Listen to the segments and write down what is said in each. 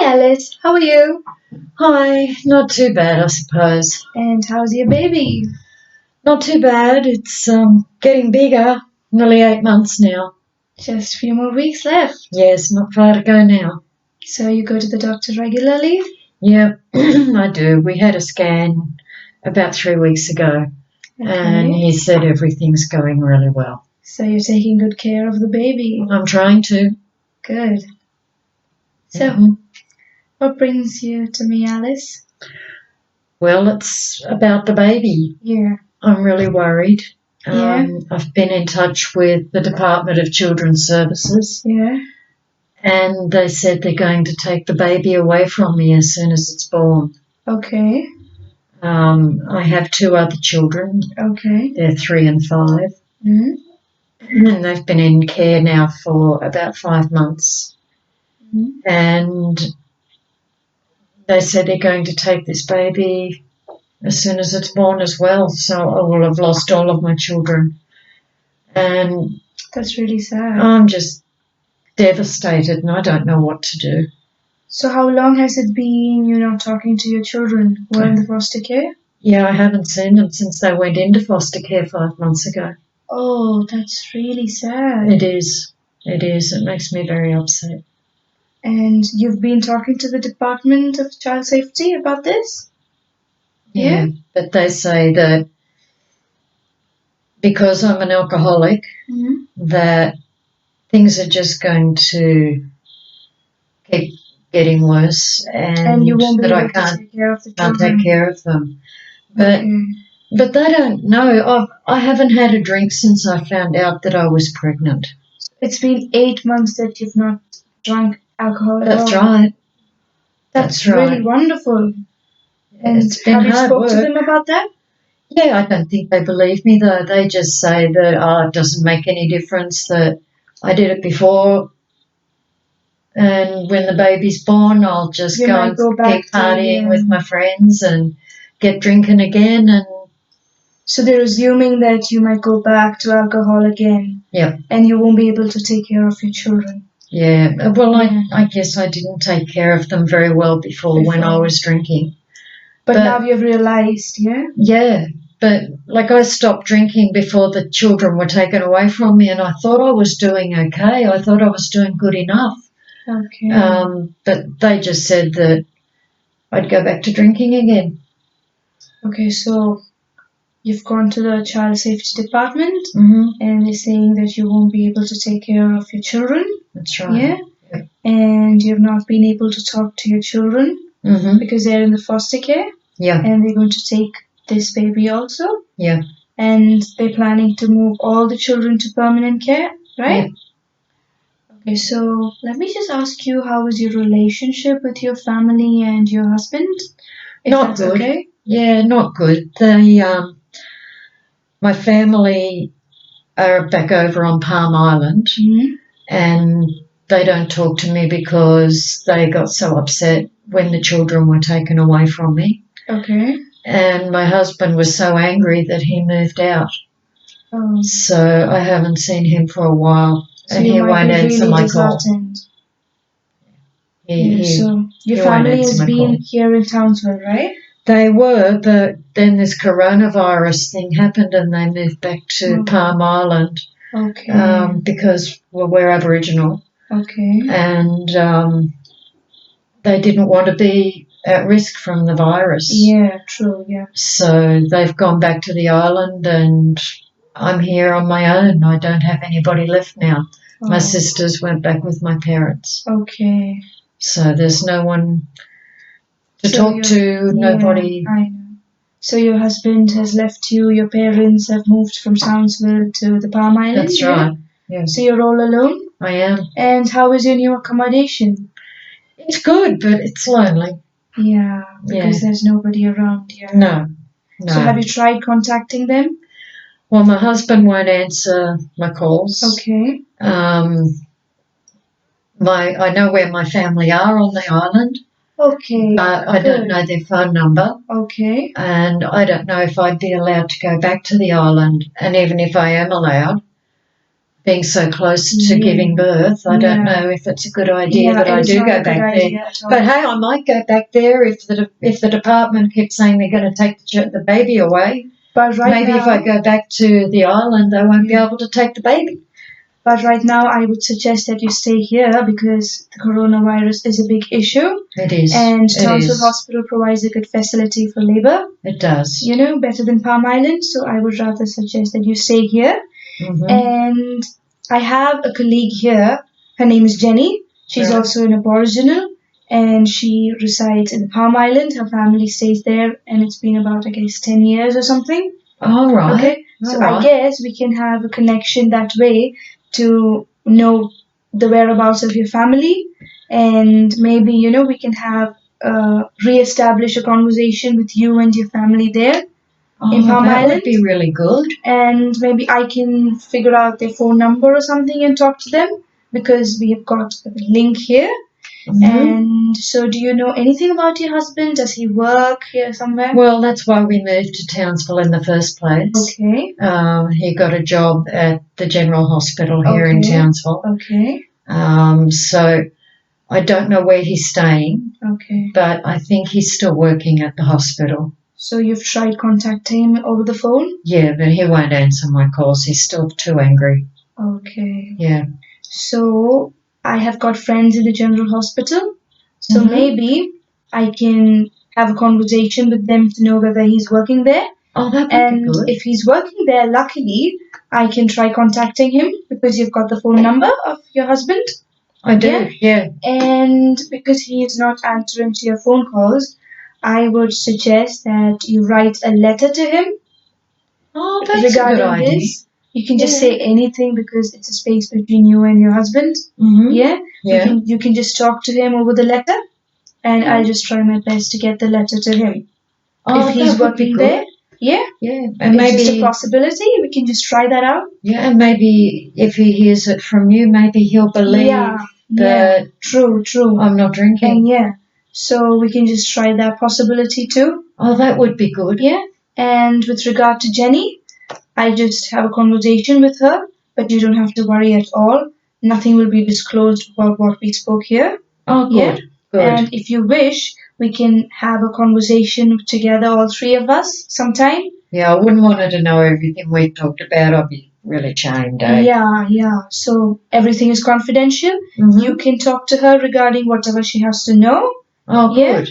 Alice, how are you? Hi, not too bad, I suppose. And how's your baby? Not too bad. It's getting bigger. Nearly 8 months now. Just a few more weeks left. Yes, not far to go now. So you go to the doctor regularly? Yeah, I do. We had a scan about 3 weeks ago, and he said everything's going really well. So you're taking good care of the baby? I'm trying to. Good. So, what brings you to me, Alice? Well, it's about the baby. Yeah. I'm really worried. Yeah. I've been in touch with the Department of Children's Services. Yeah. And they said they're going to take the baby away from me as soon as it's born. Okay. I have 2 other children. Okay. They're 3 and 5. Mm-hmm. And they've been in care now for about 5 months. Mm-hmm. And they said they're going to take this baby as soon as it's born as well. So I will have lost all of my children. And that's really sad. I'm just devastated and I don't know what to do. So how long has it been you're not talking to your children who are in the foster care? Yeah, I haven't seen them since they went into foster care 5 months ago. Oh, that's really sad. It is. It is. It makes me very upset. And you've been talking to the Department of Child Safety about this? Yeah, but they say that because I'm an alcoholic, that things are just going to keep getting worse, and you won't be that able I can't to take care of the can't children. take care of them. But they don't know. I haven't had a drink since I found out that I was pregnant. It's been 8 months that you've not drunk alcohol at all. That's right. That's really wonderful. And it's been have you hard spoke work. to them about that? Yeah, I don't think they believe me though. They just say that it doesn't make any difference, that I did it before, and when the baby's born I'll just go and keep partying with my friends and get drinking again. And so they're assuming that you might go back to alcohol again. Yeah. And you won't be able to take care of your children. Yeah, well, I guess I didn't take care of them very well before when I was drinking. But now you've realised, yeah? Yeah, but like I stopped drinking before the children were taken away from me, and I thought I was doing okay. I thought I was doing good enough. Okay. But they just said that I'd go back to drinking again. Okay, so you've gone to the child safety department, and they're saying that you won't be able to take care of your children. That's right. Yeah. And you've not been able to talk to your children because they're in the foster care. Yeah. And they're going to take this baby also. Yeah. And they're planning to move all the children to permanent care, right? Yeah. Okay, so let me just ask you, how is your relationship with your family and your husband? Not good. Okay? Yeah, not good. They, my family are back over on Palm Island, and they don't talk to me because they got so upset when the children were taken away from me. Okay. And my husband was so angry that he moved out. Oh. So I haven't seen him for a while, and he won't answer my call. So your family has been here in Townsville, right? They were, but then this coronavirus thing happened and they moved back to Palm Island. Okay. Because we're Aboriginal. Okay. And they didn't want to be at risk from the virus. Yeah, true, yeah. So they've gone back to the island and I'm here on my own. I don't have anybody left now. Oh. My sisters went back with my parents. Okay. So there's no one to talk to, nobody. I know. So your husband has left you, your parents have moved from Townsville to the Palm Island? That's right, yeah. So you're all alone? I am. And how is your new accommodation? It's good, but it's lonely. Yeah, because there's nobody around here. No. So have you tried contacting them? Well, my husband won't answer my calls. Okay. I know where my family are on the island. Okay. But I don't know their phone number. Okay. And I don't know if I'd be allowed to go back to the island. And even if I am allowed, being so close to giving birth, I don't know if it's a good idea that I do go back there. But hey, I might go back there if the department keeps saying they're going to take the baby away. But maybe if I go back to the island, they won't be able to take the baby. But right now, I would suggest that you stay here because the coronavirus is a big issue. It is. And Townsville Hospital provides a good facility for labor. It does. Better than Palm Island. So I would rather suggest that you stay here. Mm-hmm. And I have a colleague here. Her name is Jenny. She's also an Aboriginal. And she resides in Palm Island. Her family stays there. And it's been about, I guess, 10 years or something. All right. Okay. So I guess we can have a connection that way to know the whereabouts of your family, and maybe we can have re-establish a conversation with you and your family there in Palm Island. That would be really good. And maybe I can figure out their phone number or something and talk to them because we have got a link here. Mm-hmm. And so, do you know anything about your husband? Does he work here somewhere? Well, that's why we moved to Townsville in the first place. Okay. He got a job at the General Hospital here in Townsville. Okay. So I don't know where he's staying. Okay. But I think he's still working at the hospital. So you've tried contacting him over the phone? Yeah, but he won't answer my calls. He's still too angry. Okay. Yeah. So I have got friends in the General Hospital, so maybe I can have a conversation with them to know whether he's working there. Oh, that would be good. And if he's working there, luckily, I can try contacting him because you've got the phone number of your husband. I do, yeah. And because he is not answering to your phone calls, I would suggest that you write a letter to him. Oh, that's a good idea. This. You can just say anything because it's a space between you and your husband. Mm-hmm. Yeah? Yeah. You can just talk to him over the letter, and I'll just try my best to get the letter to him. Oh, if he's working there. Yeah? Yeah. And maybe it's a possibility. We can just try that out. Yeah, and maybe if he hears it from you, maybe he'll believe that true. I'm not drinking. And so we can just try that possibility too. Oh, that would be good. Yeah. And with regard to Jenny, I just have a conversation with her, but you don't have to worry at all. Nothing will be disclosed about what we spoke here. Oh, good. Yeah? Good. And if you wish, we can have a conversation together, all three of us, sometime. Yeah, I wouldn't want her to know everything we talked about. I'd be really ashamed, eh? Yeah. So everything is confidential. Mm-hmm. You can talk to her regarding whatever she has to know. Oh, good.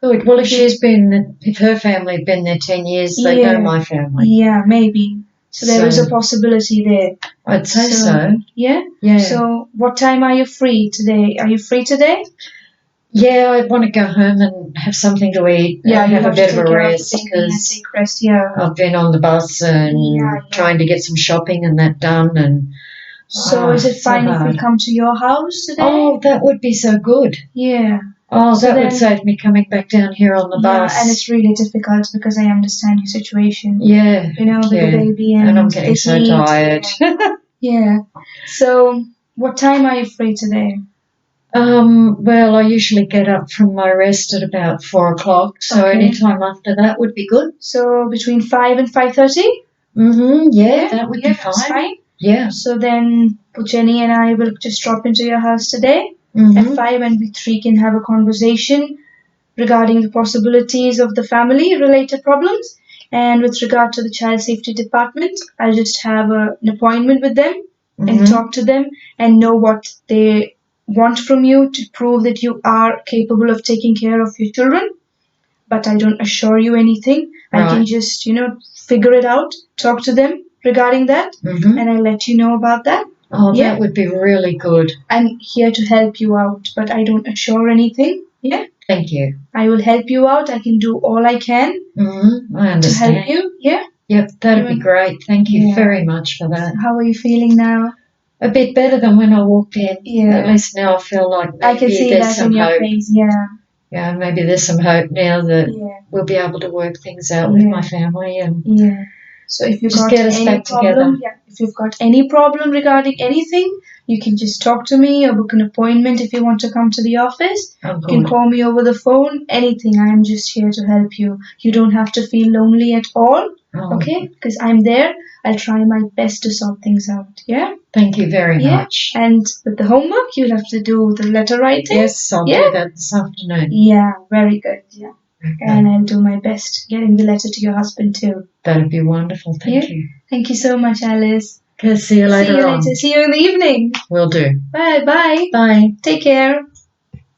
Good. Well, if her family had been there 10 years, they know my family. Yeah, maybe. So there is a possibility there. I'd say so. Yeah? Yeah. So what time are you free today? Are you free today? Yeah, I want to go home and have something to eat. Yeah, and have a bit of a rest because I've been on the bus and trying to get some shopping and that done. And so is it fine if we come to your house today? Oh, that would be so good. Yeah. Oh, so that would save me coming back down here on the bus. Yeah, and it's really difficult because I understand your situation. Yeah. With the baby and I'm getting so tired. Yeah. So what time are you free today? Well, I usually get up from my rest at about 4 o'clock, so any time after that would be good. So between 5 and 5:30? Mm-hmm, that would be fine. Yeah. So then Jenny and I will just drop into your house today at 5, and we three can have a conversation regarding the possibilities of the family-related problems. And with regard to the child safety department, I'll just have an appointment with them and talk to them and know what they want from you to prove that you are capable of taking care of your children. But I don't assure you anything. Right. I can just, figure it out, talk to them regarding that, and I'll let you know about that. Oh, that would be really good. I'm here to help you out, but I don't assure anything. Yeah? Thank you. I will help you out. I can do all I can I understand. to help you. Yeah? Yep, that'd be great. Thank you very much for that. How are you feeling now? A bit better than when I walked in. Yeah. At least now I feel like maybe I can see there's that some in your hope. face. Yeah. Yeah, maybe there's some hope now that we'll be able to work things out with my family and so if you've just got get us any back problem, together. if you've got any problem regarding anything, you can just talk to me or book an appointment if you want to come to the office. You can call me over the phone, anything. I am just here to help you. You don't have to feel lonely at all. Oh. Okay? Because I'm there. I'll try my best to sort things out. Yeah? Thank you very much. And with the homework, you'll have to do the letter writing. Yes, I'll do that this afternoon. Yeah, very good. Yeah. Okay. And I'll do my best getting the letter to your husband too. That'd be wonderful. Thank you. Thank you so much, Alice. Okay, see you later on. See you in the evening. Will do. Bye. Bye. Take care.